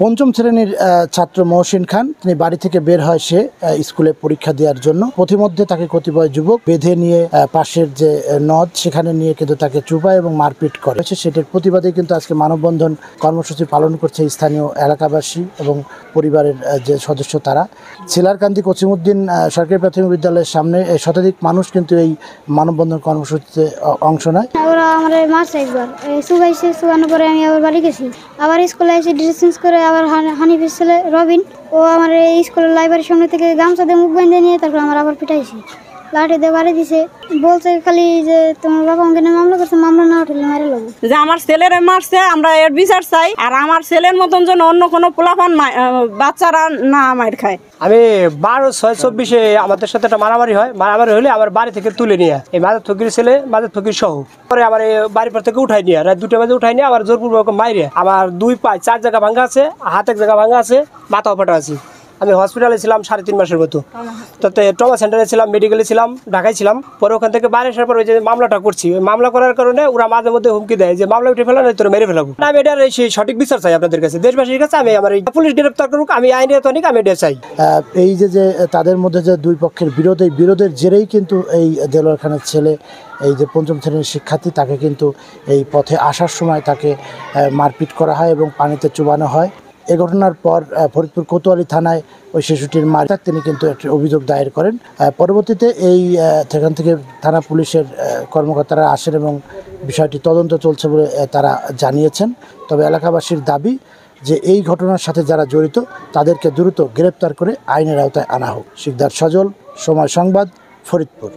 পঞ্চম শ্রেণীর ছাত্র মহসিন খান, তিনি বাড়ি থেকে বের হয় সে স্কুলে পরীক্ষা দেওয়ার জন্য। পথিমধ্যে তাকে কতিপয় যুবক বেঁধে নিয়ে পাশের যে নদ সেখানে নিয়ে কিন্তু তাকে চুপায় এবং মারপিট করে। সেটার প্রতিবাদে কিন্তু আজকে মানববন্ধন কর্মসূচি পালন করছে স্থানীয় এলাকাবাসী এবং পরিবারের যে সদস্য তারা। ছিলারকান্দি কসিমউদ্দিন সরকারি প্রাথমিক বিদ্যালয়ের সামনে শতাধিক মানুষ কিন্তু এই মানববন্ধন কর্মসূচিতে অংশ নেয়। ওরা আমার মারছে একবার, শুকাইছে, শুকানোর পরে আমি আবার বাড়ি গেছি। আবার স্কুলে এসে ড্রেস চেঞ্জ করে আবার হানিফের ছেলে রবিন ও আমার এই স্কুলের লাইব্রেরির সামনে থেকে গামছা দিয়ে মুখ বেঁধে নিয়ে তারপর আমার আবার পিটাইছে, লাঠি দিয়ে বাড়ি দিছে। বলছে খালি যে তোমার বাবা আমাকে মামলা করছে, মামলা না উঠলে মারে লাগবে। যে আমার ছেলেরে মারছে, আমরা এর বিচার চাই। আর আমার ছেলের মতন যেন অন্য কোনো পোলাপান বাচ্চারা না মার খায়। আমি 12/6/24 আমাদের সাথে একটা মারামারি হয়। মারামারি হলে আমার বাড়ি থেকে তুলে নিয়ে এই মাদের ফকির ছেলে, মাদের ফকির সহ পরে আমার এই বাড়ির পর থেকে উঠাই নিয়ে রাত 2টা বাজে উঠাই নিয়ে আমার জোরপূর্বক মাইরে আমার 2 পায়ে 4 জায়গা ভাঙা আছে, হাত 1 জায়গা ভাঙা আছে, মাথা ফাটা আছে। আমি হসপিটালে ছিলাম 3.5 মাসের মতো, তাতে ট্রমা সেন্টারে ছিলাম, মেডিকেলে ছিলাম, ঢাকায় ছিলাম। পরে ওখান থেকে বাইরে আসার পর ওই যে মামলাটা করছি, ওই মামলা করার কারণে ওরা মাঝে মধ্যে হুমকি দেয় যে মামলা উঠে ফেলা নয় তোর মেরে ফেলাবো। আমি এটার সেই সঠিক বিচার চাই আপনাদের কাছে, দেশবাসীর কাছে। আমি আমার পুলিশ গ্রেপ্তার করুক, আমি আইনের তনিক আমি এটা চাই। এই যে তাদের মধ্যে যে দুই পক্ষের বিরোধের জেরেই কিন্তু এই দেলোয়ার খানের ছেলে, এই যে পঞ্চম শ্রেণীর শিক্ষার্থী, তাকে কিন্তু এই পথে আসার সময় তাকে মারপিট করা হয় এবং পানিতে চুবানো হয়। এ ঘটনার পর ফরিদপুর কোতোয়ালি থানায় ওই শিশুটির মা তিনি কিন্তু একটা অভিযোগ দায়ের করেন। পরবর্তীতে সেখান থেকে থানা পুলিশের কর্মকর্তারা আসেন এবং বিষয়টি তদন্ত চলছে বলে তারা জানিয়েছেন। তবে এলাকাবাসীর দাবি যে এই ঘটনার সাথে যারা জড়িত তাদেরকে দ্রুত গ্রেপ্তার করে আইনের আওতায় আনা হোক। শিকদার সজল, সময় সংবাদ, ফরিদপুর।